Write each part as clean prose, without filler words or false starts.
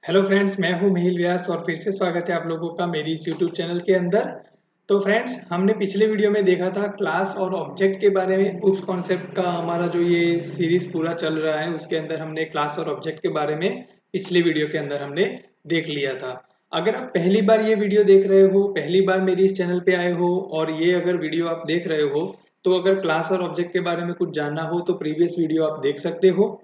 Hello friends, मैं हूं मिहिर व्यास और फिर से स्वागत है आप लोगों का मेरी इस यूट्यूब चैनल के अंदर। तो फ्रेंड्स, हमने पिछले वीडियो में देखा था क्लास और ऑब्जेक्ट के बारे में। उस कॉन्सेप्ट का हमारा जो ये सीरीज पूरा चल रहा है उसके अंदर हमने क्लास और ऑब्जेक्ट के बारे में पिछले वीडियो के अंदर हमने देख लिया था। अगर आप पहली बार ये वीडियो देख रहे हो, पहली बार मेरी इस चैनल पे आए हो और ये अगर वीडियो आप देख रहे हो, तो अगर क्लास और ऑब्जेक्ट के बारे में कुछ जानना हो तो प्रीवियस वीडियो आप देख सकते हो।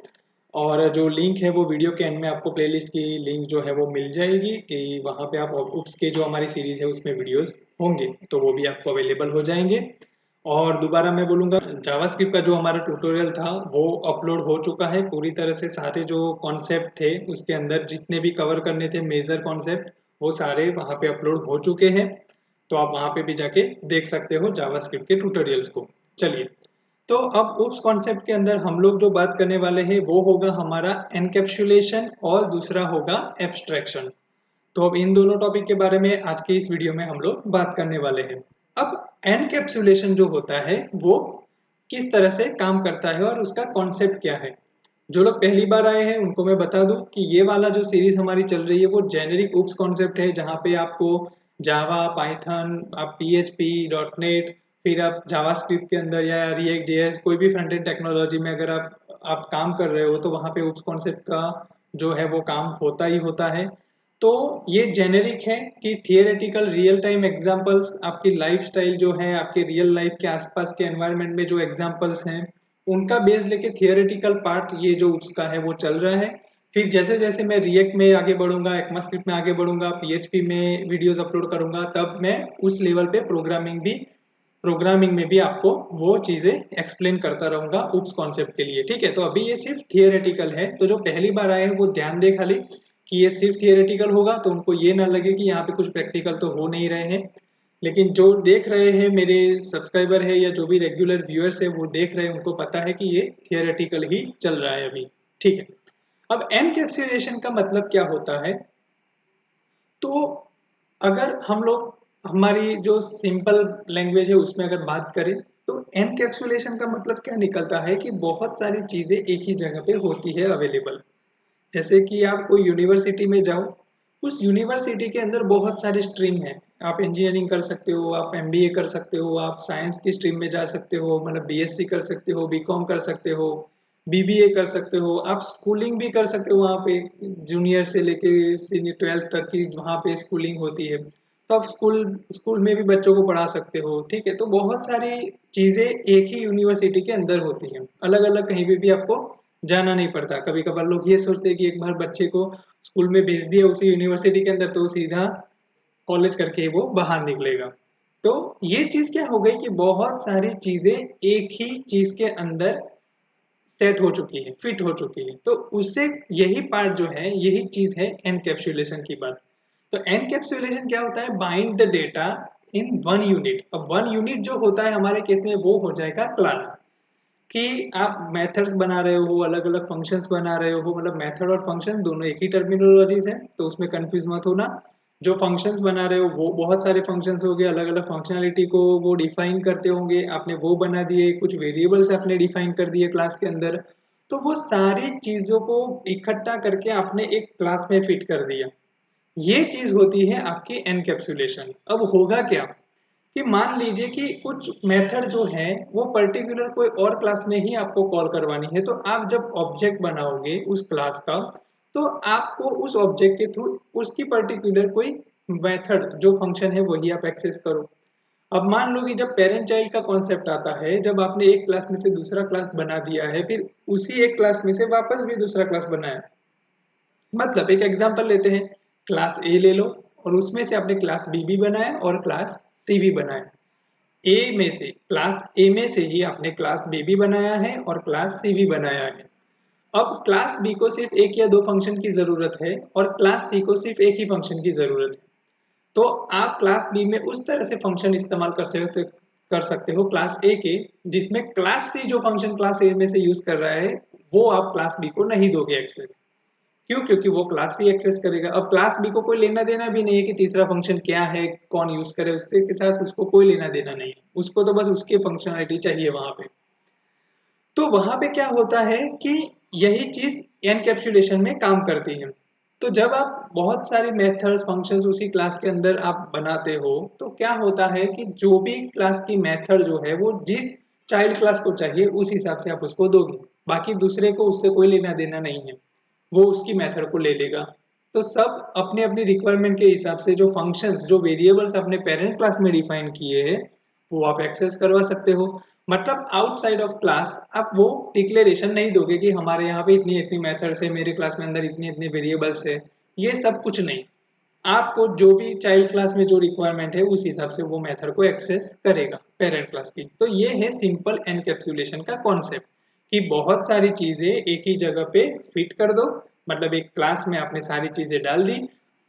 और जो लिंक है वो वीडियो के एंड में आपको प्लेलिस्ट की लिंक जो है वो मिल जाएगी कि वहाँ पे आप उप्स के जो हमारी सीरीज है उसमें वीडियोस होंगे तो वो भी आपको अवेलेबल हो जाएंगे। और दोबारा मैं बोलूँगा, जावास्क्रिप्ट का जो हमारा ट्यूटोरियल था वो अपलोड हो चुका है पूरी तरह से। सारे जो कॉन्सेप्ट थे उसके अंदर जितने भी कवर करने थे मेजर कॉन्सेप्ट, वो सारे वहाँ पे अपलोड हो चुके हैं। तो आप वहाँ पे भी जाके देख सकते हो जावास्क्रिप्ट के ट्यूटोरियल्स को। चलिए, तो अब उस कॉन्सेप्ट के अंदर हम लोग जो बात करने वाले हैं वो होगा हमारा एनकैप्सुलेशन और दूसरा होगा एब्स्ट्रैक्शन। तो अब इन दोनों टॉपिक के बारे में आज के इस वीडियो में हम लोग बात करने वाले हैं। अब एनकैप्सुलेशन जो होता है वो किस तरह से काम करता है और उसका कॉन्सेप्ट क्या है। जो लोग पहली बार आए हैं उनको मैं बता दूं कि ये वाला जो सीरीज हमारी चल रही है वो जेनेरिक उप्स कॉन्सेप्ट है, जहाँ पे आपको जावा, पाइथन, आप पीएचपी, डॉट नेट, फिर आप जावास्क्रिप्ट के अंदर या रिएक्ट जेएस, कोई भी फ्रंट एंड टेक्नोलॉजी में अगर आप काम कर रहे हो तो वहाँ पे उप्स कॉन्सेप्ट का जो है वो काम होता ही होता है। तो ये जेनेरिक है कि थियोरेटिकल रियल टाइम एग्जांपल्स, आपकी लाइफस्टाइल जो है, आपके रियल लाइफ के आसपास के एनवायरनमेंट में जो एग्जांपल्स हैं उनका बेस लेके थियोरेटिकल पार्ट ये जो उसका है वो चल रहा है। फिर जैसे जैसे मैं रिएक्ट में आगे बढ़ूंगा, एक्मास्क्रिप्ट में आगे बढ़ूंगा, पीएचपी में वीडियोस अपलोड करूंगा, तब मैं उस लेवल पे प्रोग्रामिंग में भी आपको वो चीजें एक्सप्लेन करता रहूंगा उप्स कॉन्सेप्ट के लिए। ठीक है, तो अभी ये सिर्फ थियोरेटिकल है, तो जो पहली बार आए हैं वो ध्यान दे खाली कि ये सिर्फ थियोरेटिकल होगा, तो उनको ये ना लगे कि यहाँ पे कुछ प्रैक्टिकल तो हो नहीं रहे हैं। लेकिन जो देख रहे हैं मेरे सब्सक्राइबर है या जो भी रेगुलर व्यूअर्स है वो देख रहे हैं, उनको पता है कि ये थियोरेटिकल ही चल रहा है अभी। ठीक है, अब एनकैप्सुलेशन का मतलब क्या होता है। तो अगर हम लोग हमारी जो सिंपल लैंग्वेज है उसमें अगर बात करें तो एनकैप्सुलेशन का मतलब क्या निकलता है कि बहुत सारी चीजें एक ही जगह पे होती है अवेलेबल। जैसे कि आप कोई यूनिवर्सिटी में जाओ, उस यूनिवर्सिटी के अंदर बहुत सारे स्ट्रीम हैं। आप इंजीनियरिंग कर सकते हो, आप एमबीए कर सकते हो, आप साइंस की स्ट्रीम में जा सकते हो, मतलब बीएससी कर सकते हो, बीकॉम कर सकते हो, बीबीए कर सकते हो, आप स्कूलिंग भी कर सकते हो वहाँ पे। जूनियर से लेके सीनियर 12th तक की वहाँ पे स्कूलिंग होती है, तो आप स्कूल स्कूल में भी बच्चों को पढ़ा सकते हो। ठीक है, तो बहुत सारी चीजें एक ही यूनिवर्सिटी के अंदर होती हैं, अलग अलग कहीं पे भी आपको जाना नहीं पड़ता। कभी कभार लोग ये सोचते हैं कि एक बार बच्चे को स्कूल में भेज दिया उसी यूनिवर्सिटी के अंदर तो सीधा कॉलेज करके वो बाहर निकलेगा। तो ये चीज क्या हो गई कि बहुत सारी चीजें एक ही चीज के अंदर सेट हो चुकी है, फिट हो चुकी है। तो उससे यही पार्ट जो है, यही चीज है एनकैप्सुलेशन की बात। तो एनकैप्सुलेशन क्या होता है, bind the data in one unit. अब वन यूनिट जो होता है हमारे केस में वो हो जाएगा क्लास। कि आप मेथड्स बना रहे हो, अलग अलग फंक्शंस बना रहे हो, मतलब मेथड और फंक्शन दोनों एक ही टर्मिनोलॉजीज है, तो उसमें कंफ्यूज मत होना। जो फंक्शंस बना रहे हो वो बहुत सारे फंक्शंस हो गए, अलग अलग फंक्शनैलिटी को वो डिफाइन करते होंगे आपने, वो बना दिए, कुछ वेरिएबल्स आपने डिफाइन कर दिए क्लास के अंदर। तो वो सारी चीजों को इकट्ठा करके आपने एक क्लास में फिट कर दिया। ये चीज होती है आपकी एनकैप्सुलेशन। अब होगा क्या कि मान लीजिए कि कुछ मेथड जो है वो पर्टिकुलर कोई और क्लास में ही आपको कॉल करवानी है, तो आप जब ऑब्जेक्ट बनाओगे उस क्लास का, तो आपको उस ऑब्जेक्ट के थ्रू उसकी पर्टिकुलर कोई मेथड जो फंक्शन है वही आप एक्सेस करो। अब मान लो कि जब पेरेंट चाइल्ड का कॉन्सेप्ट आता है, जब आपने एक क्लास में से दूसरा क्लास बना दिया है, फिर उसी एक क्लास में से वापस भी दूसरा क्लास बनाया। मतलब एक एग्जांपल लेते हैं, क्लास ए ले लो और उसमें से आपने क्लास बी भी बनाया और क्लास सी भी बनाया। ए में से क्लास ए में से ही आपने क्लास बी भी बनाया है और क्लास सी भी बनाया है। अब क्लास बी को सिर्फ एक या दो फंक्शन की जरूरत है और क्लास सी को सिर्फ एक ही फंक्शन की जरूरत है। तो आप क्लास बी में उस तरह से फंक्शन इस्तेमाल कर सकते हो क्लास ए के, जिसमें क्लास सी जो फंक्शन क्लास ए में से यूज कर रहा है वो आप क्लास बी को नहीं दोगे एक्सेस। क्यों? क्योंकि वो क्लास ही एक्सेस करेगा। अब क्लास बी को कोई लेना देना भी नहीं है कि तीसरा फंक्शन क्या है, कौन यूज करे, उससे के साथ उसको कोई लेना देना नहीं है, उसको तो बस उसकी फंक्शनलिटी चाहिए वहां पे। तो वहां पे क्या होता है कि यही चीज एनकैप्सुलेशन में काम करती है। तो जब आप बहुत सारे मेथड्स फंक्शंस उसी क्लास के अंदर आप बनाते हो तो क्या होता है कि जो भी क्लास की मेथड जो है वो जिस चाइल्ड क्लास को चाहिए उस हिसाब से आप उसको दोगे, बाकी दूसरे को उससे कोई लेना देना नहीं है, वो उसकी मेथड को ले लेगा। तो सब अपने अपनी रिक्वायरमेंट के हिसाब से जो फंक्शंस जो वेरिएबल्स अपने पेरेंट क्लास में डिफाइन किए हैं वो आप एक्सेस करवा सकते हो। मतलब आउटसाइड ऑफ क्लास आप वो डिक्लेरेशन नहीं दोगे कि हमारे यहाँ पे इतनी इतनी मेथड्स है, मेरे क्लास में अंदर इतनी इतनी वेरिएबल्स है, ये सब कुछ नहीं। आपको जो भी चाइल्ड क्लास में जो रिक्वायरमेंट है उस हिसाब से वो मेथड को एक्सेस करेगा पेरेंट क्लास की। तो ये है सिंपल एनकैप्सुलेशन का कॉन्सेप्ट कि बहुत सारी चीजें एक ही जगह पे फिट कर दो, मतलब एक क्लास में आपने सारी चीजें डाल दी,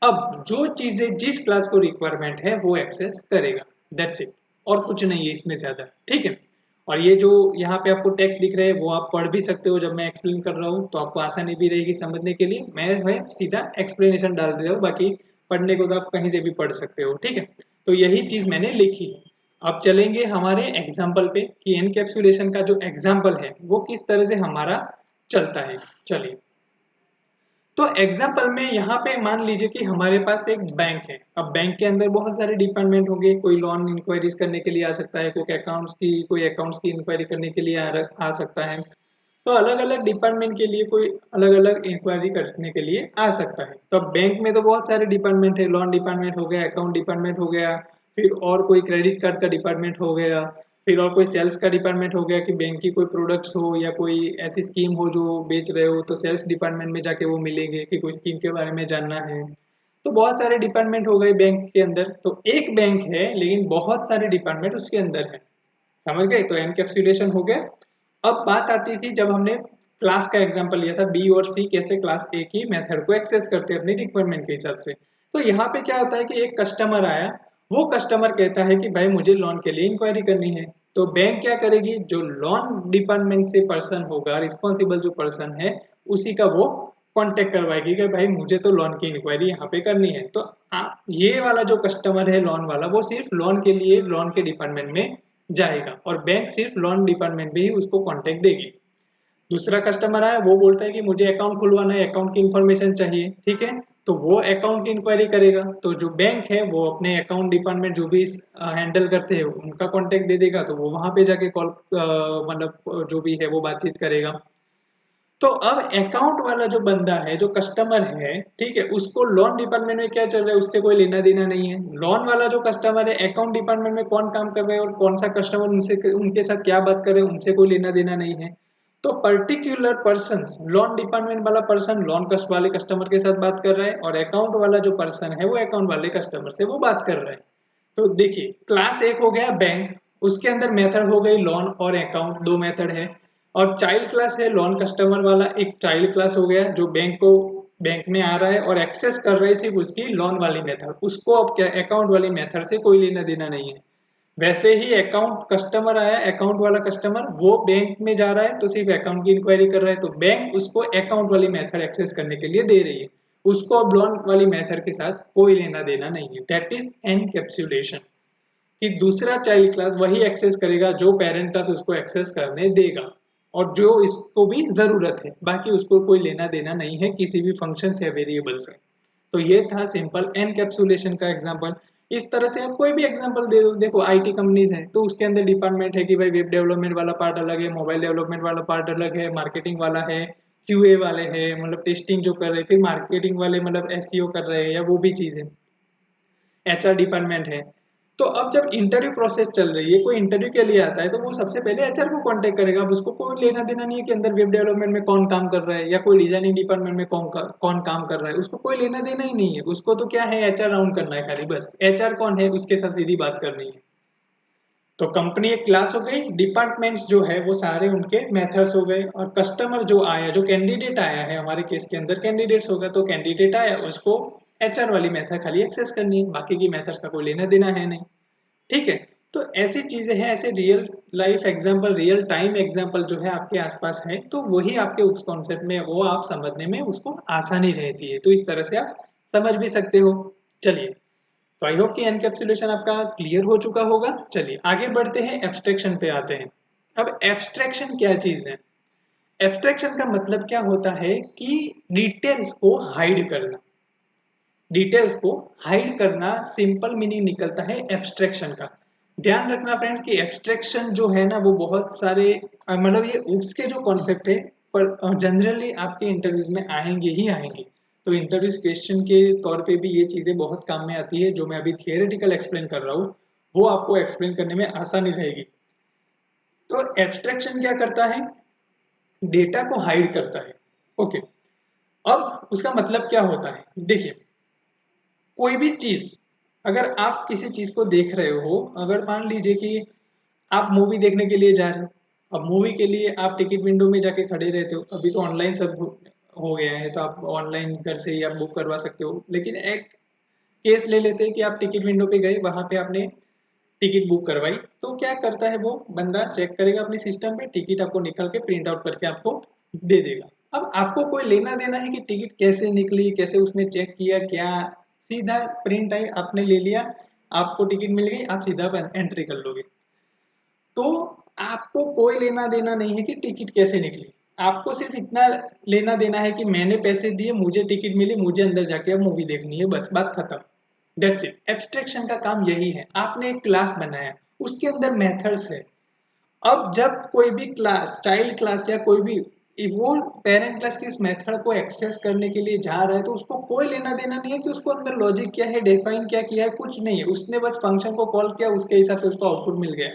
अब जो चीजें जिस क्लास को रिक्वायरमेंट है वो एक्सेस करेगा, दैट्स इट, और कुछ नहीं है इसमें ज्यादा, ठीक है। और ये जो यहाँ पे आपको टेक्स्ट दिख रहे हैं वो आप पढ़ भी सकते हो, जब मैं एक्सप्लेन कर रहा हूँ तो आपको आसानी भी रहेगी समझने के लिए, मैं सीधा एक्सप्लेनेशन डाल देता हूँ, बाकी पढ़ने को तो आप कहीं से भी पढ़ सकते हो, ठीक है। तो यही चीज मैंने लिखी। अब चलेंगे हमारे एग्जाम्पल पे कि एनकैप्सुलेशन का जो एग्जाम्पल है वो किस तरह से हमारा चलता है। चलिए, तो एग्जाम्पल में यहाँ पे मान लीजिए कि हमारे पास एक बैंक है। अब बैंक के अंदर बहुत सारे डिपार्टमेंट होंगे, कोई लोन इंक्वायरीज करने के लिए आ सकता है, कोई अकाउंट्स की इंक्वायरी करने के लिए आ सकता है। तो अलग अलग डिपार्टमेंट के लिए कोई अलग अलग इंक्वायरी करने के लिए आ सकता है। तो अब बैंक में तो बहुत सारे डिपार्टमेंट है, लोन डिपार्टमेंट हो गया, अकाउंट डिपार्टमेंट हो गया, फिर और कोई क्रेडिट कार्ड का डिपार्टमेंट हो गया, फिर और कोई सेल्स का डिपार्टमेंट हो गया कि बैंक की कोई प्रोडक्ट्स हो या कोई ऐसी स्कीम हो जो बेच रहे हो तो सेल्स डिपार्टमेंट में जाके वो मिलेंगे कि कोई स्कीम के बारे में जानना है। तो बहुत सारे डिपार्टमेंट हो गए बैंक के अंदर। तो एक बैंक है लेकिन बहुत सारे डिपार्टमेंट उसके अंदर है, समझ गए। तो एनकैप्सुलेशन हो गया। अब बात आती थी जब हमने क्लास का एग्जांपल लिया था, बी और सी कैसे क्लास ए की मेथड को एक्सेस करते हैं अपनी रिक्वायरमेंट के हिसाब से। तो यहाँ पे क्या होता है कि एक कस्टमर आया, वो कस्टमर कहता है कि भाई मुझे लोन के लिए इंक्वायरी करनी है। तो बैंक क्या करेगी, जो लोन डिपार्टमेंट से पर्सन होगा, रिस्पॉन्सिबल जो पर्सन है उसी का वो कांटेक्ट करवाएगी कि भाई मुझे तो लोन की इंक्वायरी यहाँ पे करनी है। तो ये वाला जो कस्टमर है लोन वाला, वो सिर्फ लोन के लिए लोन के डिपार्टमेंट में जाएगा और बैंक सिर्फ लोन डिपार्टमेंट में ही उसको कांटेक्ट देगी। दूसरा कस्टमर आया, वो बोलता है कि मुझे अकाउंट खुलवाना है, अकाउंट की इंफॉर्मेशन चाहिए, ठीक है। तो वो अकाउंट की इंक्वायरी करेगा। तो जो बैंक है वो अपने अकाउंट डिपार्टमेंट जो भी हैंडल करते हैं उनका कांटेक्ट दे देगा, तो वो वहां पे जाके कॉल मतलब जो भी है वो बातचीत करेगा। तो अब अकाउंट वाला जो बंदा है, जो कस्टमर है, ठीक है, उसको लोन डिपार्टमेंट में क्या चल रहा है उससे कोई लेना देना नहीं है। लोन वाला जो कस्टमर है, अकाउंट डिपार्टमेंट में कौन काम कर रहे हैं और कौन सा कस्टमर उनसे उनके साथ क्या बात कर रहे हैं उनसे कोई लेना देना नहीं है। तो पर्टिकुलर पर्सन, लोन डिपार्टमेंट वाला पर्सन लोन कस्ट वाले कस्टमर के साथ बात कर रहा है और अकाउंट वाला जो पर्सन है वो अकाउंट वाले कस्टमर से वो बात कर रहा है। तो देखिए, क्लास एक हो गया बैंक, उसके अंदर मेथड हो गई लोन और अकाउंट, दो मेथड है। और चाइल्ड क्लास है लोन कस्टमर वाला, एक चाइल्ड क्लास हो गया जो बैंक में आ रहा है और एक्सेस कर रहा है सिर्फ उसकी लोन वाली मेथड, उसको अब क्या अकाउंट वाली मेथड से कोई लेना देना नहीं है। वैसे ही अकाउंट कस्टमर आया, अकाउंट वाला कस्टमर वो बैंक में जा रहा है तो सिर्फ अकाउंट की इंक्वायरी कर रहा है, तो बैंक उसको अकाउंट वाली मेथड एक्सेस करने के लिए दे रही है, उसको अब लोन वाली मेथड के साथ कोई लेना देना नहीं है। दैट इज एनकैप्सुलेशन, कि दूसरा चाइल्ड क्लास वही एक्सेस करेगा जो पेरेंट क्लास उसको एक्सेस करने देगा और जो इसको भी जरूरत है, बाकी उसको कोई लेना देना नहीं है किसी भी फंक्शन या वेरिएबल से। तो ये था सिंपल एनकैप्सुलेशन का एग्जांपल। इस तरह से आप कोई भी एग्जांपल दे दो। देखो आईटी कंपनीज है तो उसके अंदर डिपार्टमेंट है कि भाई वेब डेवलपमेंट वाला पार्ट अलग है, मोबाइल डेवलपमेंट वाला पार्ट अलग है, मार्केटिंग वाला है, क्यूए वाले हैं मतलब टेस्टिंग जो कर रहे हैं, फिर मार्केटिंग वाले मतलब एसईओ कर रहे हैं या वो भी चीज है, एचआर डिपार्टमेंट है। तो अब जब इंटरव्यू प्रोसेस चल रही है, कोई इंटरव्यू के लिए आता है तो वो सबसे पहले एचआर को कांटेक्ट करेगा। अब उसको कोई लेना देना नहीं है कि अंदर वेब डेवलपमेंट में कौन काम कर रहा है या कोई डिजाइनिंग डिपार्टमेंट में कौन काम कर रहा है, उसको कोई लेना देना ही नहीं है। उसको तो क्या है, एचआर राउंड करना है खाली, बस एचआर कौन है उसके साथ सीधी बात करनी है। तो कंपनी एक क्लास हो गई, डिपार्टमेंट्स जो है वो सारे उनके मेथड्स हो गए, और कस्टमर जो आया, जो कैंडिडेट आया है, हमारे केस के अंदर कैंडिडेट्स होगा, तो कैंडिडेट आया उसको एचआर वाली मेथड खाली एक्सेस करनी है, बाकी की मेथड्स का कोई लेना देना है नहीं, ठीक है। तो ऐसी चीजें हैं, ऐसे real life example, real time example जो है आपके आसपास है, तो वही आपके उस कॉन्सेप्ट में वो आप समझने में उसको आसानी रहती है। तो इस तरह से आप समझ भी सकते हो। चलिए, तो आई होप कि एनकैप्सुलेशन आपका क्लियर हो चुका होगा। चलिए आगे बढ़ते हैं, एब्स्ट्रैक्शन पे आते हैं। अब एब्स्ट्रैक्शन क्या चीज है? एब्स्ट्रैक्शन का मतलब क्या होता है कि डिटेल्स को हाइड करना। डिटेल्स को हाइड करना सिंपल मीनिंग निकलता है एब्स्ट्रैक्शन का। ध्यान रखना फ्रेंड्स कि एब्स्ट्रैक्शन जो है ना वो बहुत सारे मतलब ये उप्स के जो कॉन्सेप्ट है पर जनरली आपके इंटरव्यूज में आएंगे ही आएंगे। तो इंटरव्यूज क्वेश्चन के तौर पे भी ये चीजें बहुत काम में आती है। जो मैं अभी थियोरेटिकल एक्सप्लेन कर रहा हूँ वो आपको एक्सप्लेन करने में आसानी रहेगी। तो एब्स्ट्रैक्शन क्या करता है, डेटा को हाइड करता है। ओके, अब उसका मतलब क्या होता है, देखिए कोई भी चीज, अगर आप किसी चीज को देख रहे हो, अगर मान लीजिए कि आप मूवी देखने के लिए जा रहे हो। अब मूवी के लिए आप टिकट विंडो में जाके खड़े रहते हो। अभी तो ऑनलाइन सब हो गया है तो आप ऑनलाइन घर से ही आप बुक करवा सकते हो। लेकिन एक केस ले लेते हैं कि आप टिकट विंडो पे गए, वहां पे आपने टिकट बुक करवाई। तो क्या करता है वो बंदा, चेक करेगा अपने सिस्टम पे, टिकट आपको निकल के प्रिंट आउट करके आपको दे देगा। अब आपको कोई लेना देना है कि टिकट कैसे निकली, कैसे उसने चेक किया, क्या, सीधा प्रिंट आई आपने ले लिया, आपको टिकट मिल गई, आप सीधा एंट्री कर लोगे। तो आपको कोई लेना देना नहीं है कि टिकट कैसे निकली। आपको सिर्फ इतना लेना देना है कि मैंने पैसे दिए, मुझे टिकट मिली, मुझे अंदर जाके अब मूवी देखनी है, बस बात खत्म। That's it. एब्स्ट्रैक्शन का काम यही है। आपने एक क्लास बनाया, उसके अंदर मेथड्स है। अब जब कोई भी क्लास, चाइल्ड क्लास या कोई भी वो पेरेंट क्लास की इस मेथड को एक्सेस करने के लिए जा रहा है तो उसको कोई लेना देना नहीं है कि उसको अंदर लॉजिक क्या है, डिफाइन क्या किया है, कुछ नहीं है। उसने बस फंक्शन को कॉल किया, उसके हिसाब से उसको आउटपुट मिल गया।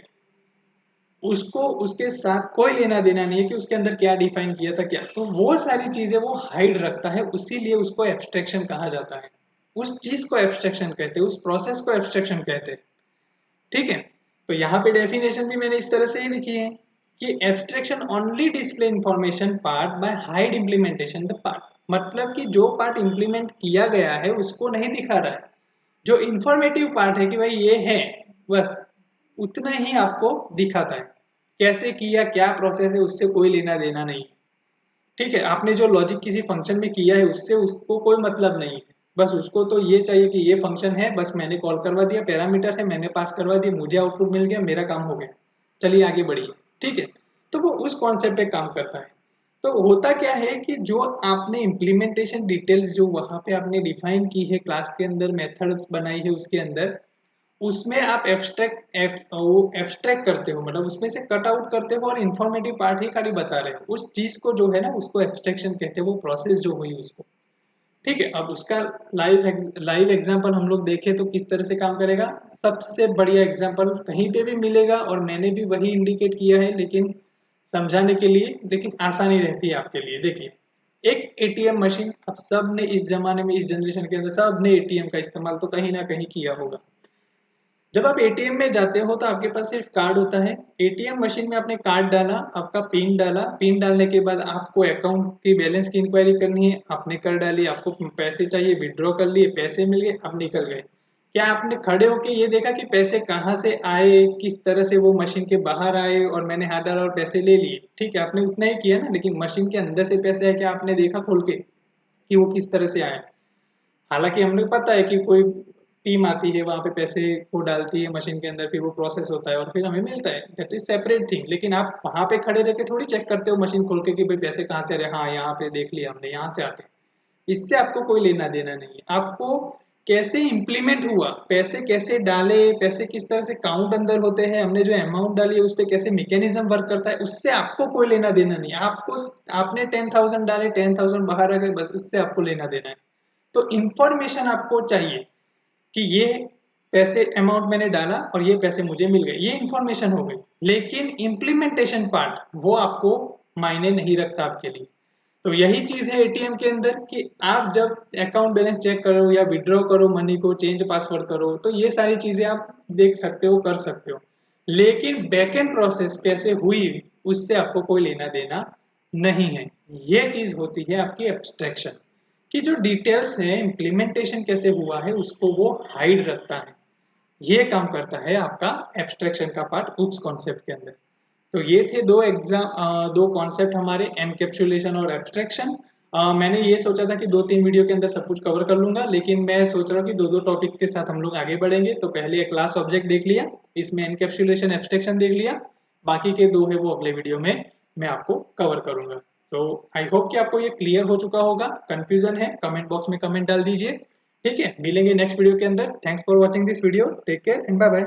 उसको उसके साथ कोई लेना देना नहीं है कि उसके अंदर क्या डिफाइन किया था क्या। तो वो सारी चीजें वो हाइड रखता है, इसीलिए उसको एब्स्ट्रैक्शन कहा जाता है। उस चीज को एब्स्ट्रैक्शन कहते हैं, उस प्रोसेस को एब्स्ट्रैक्शन कहते हैं। ठीक है। तो यहाँ पे डेफिनेशन भी मैंने इस तरह से ही लिखी है कि abstraction only display information part by hide implementation the part. मतलब कि जो पार्ट इंप्लीमेंट किया गया है उसको नहीं दिखा रहा है। जो इंफॉर्मेटिव पार्ट है कि भाई ये है, बस उतना ही आपको दिखाता है। कैसे किया, क्या प्रोसेस है, उससे कोई लेना देना नहीं। ठीक है, आपने जो लॉजिक किसी फंक्शन में किया है उससे उसको कोई मतलब नहीं है। बस उसको तो ये चाहिए कि ये फंक्शन है, बस मैंने कॉल करवा दिया, पैरामीटर है, मैंने पास करवा दिया, मुझे आउटपुट मिल गया, मेरा काम हो गया, चलिए आगे बढ़िए। ठीक है। तो वो उस कॉन्सेप्ट पे काम करता है। तो होता क्या है कि जो आपने इम्प्लीमेंटेशन डिटेल्स जो वहां पे आपने डिफाइन की है क्लास के अंदर, मेथड्स बनाई है उसके अंदर, उसमें आप एब्स्ट्रैक्ट करते हो, मतलब उसमें से कट आउट करते हो और इन्फॉर्मेटिव पार्ट ही खाली बता रहे हो। उस चीज को जो है ना उसको एब्स्ट्रैक्शन कहते हैं, वो प्रोसेस जो हुई उसको। ठीक है। अब उसका लाइव एग्जांपल हम लोग देखें तो किस तरह से काम करेगा। सबसे बढ़िया एग्जांपल कहीं पे भी मिलेगा और मैंने भी वही इंडिकेट किया है, लेकिन समझाने के लिए, लेकिन आसानी रहती है आपके लिए। देखिए, एक एटीएम मशीन, अब सब ने इस जमाने में, इस जनरेशन के अंदर सब ने एटीएम का इस्तेमाल तो कहीं ना कहीं किया होगा। जब आप एटीएम में जाते हो तो आपके पास सिर्फ कार्ड होता है। एटीएम मशीन में आपने कार्ड डाला, आपका पिन डाला, पिन डालने के बाद आपको अकाउंट की बैलेंस की इंक्वायरी करनी है, आपने कर डाली, आपको पैसे चाहिए, विड्रॉ कर लिए, पैसे मिल गए, आप निकल गए। क्या आपने खड़े होके ये देखा कि पैसे कहाँ से आए, किस तरह से वो मशीन के बाहर आए और मैंने हाथ डाला और पैसे ले लिए? ठीक है, आपने उतना ही किया ना, लेकिन मशीन के अंदर से पैसे आए क्या आपने देखा खोल के कि वो किस तरह से आए? हालांकि हमें पता है कि कोई टीम आती है वहां पे पैसे को डालती है मशीन के अंदर, फिर वो प्रोसेस होता है और फिर हमें मिलता है, दैट इज सेपरेट थिंग। लेकिन आप वहां पे खड़े रह के थोड़ी चेक करते हो मशीन खोल के कि भाई पैसे कहाँ से आ रहे हैं, हाँ यहाँ पे देख लिया हमने, यहाँ से आते हैं। इससे आपको कोई लेना देना नहीं है। आपको कैसे इंप्लीमेंट हुआ, पैसे कैसे डाले, पैसे किस तरह से काउंट अंदर होते हैं, हमने जो अमाउंट डाली है उस पर कैसे मैकेनिज्म वर्क करता है, उससे आपको कोई लेना देना नहीं है। आपको, आपने 10,000 डाले, 10,000 बाहर आ गए, बस उससे आपको लेना देना है। तो इंफॉर्मेशन आपको चाहिए कि ये पैसे अमाउंट मैंने डाला और ये पैसे मुझे मिल गए, ये इंफॉर्मेशन हो गई। लेकिन इम्प्लीमेंटेशन पार्ट वो आपको मायने नहीं रखता आपके लिए। तो यही चीज है एटीएम के अंदर कि आप जब अकाउंट बैलेंस चेक करो या विड्रॉ करो मनी को, चेंज पासवर्ड करो, तो ये सारी चीजें आप देख सकते हो, कर सकते हो। लेकिन बैकएंड प्रोसेस कैसे हुई उससे आपको कोई लेना देना नहीं है। ये चीज होती है आपकी एब्स्ट्रैक्शन, कि जो डिटेल्स है, इम्प्लीमेंटेशन कैसे हुआ है उसको वो हाइड रखता है। ये काम करता है आपका एब्स्ट्रैक्शन का पार्ट उप्स कॉन्सेप्ट के अंदर। तो ये थे दो कॉन्सेप्ट हमारे, एनकैप्सुलेशन और एब्स्ट्रैक्शन। मैंने ये सोचा था कि 2-3 वीडियो के अंदर सब कुछ कवर कर लूंगा, लेकिन मैं सोच रहा हूँ कि दो टॉपिक के साथ हम लोग आगे बढ़ेंगे। तो पहले एक क्लास ऑब्जेक्ट देख लिया, इसमें एनकैप्सुलेशन एब्स्ट्रैक्शन देख लिया, बाकी के दो है वो अगले वीडियो में मैं आपको कवर करूंगा। तो आई होप कि आपको ये क्लियर हो चुका होगा। कंफ्यूजन है कमेंट बॉक्स में कमेंट डाल दीजिए। ठीक है, मिलेंगे नेक्स्ट वीडियो के अंदर। Thanks for watching this video, take care and bye bye.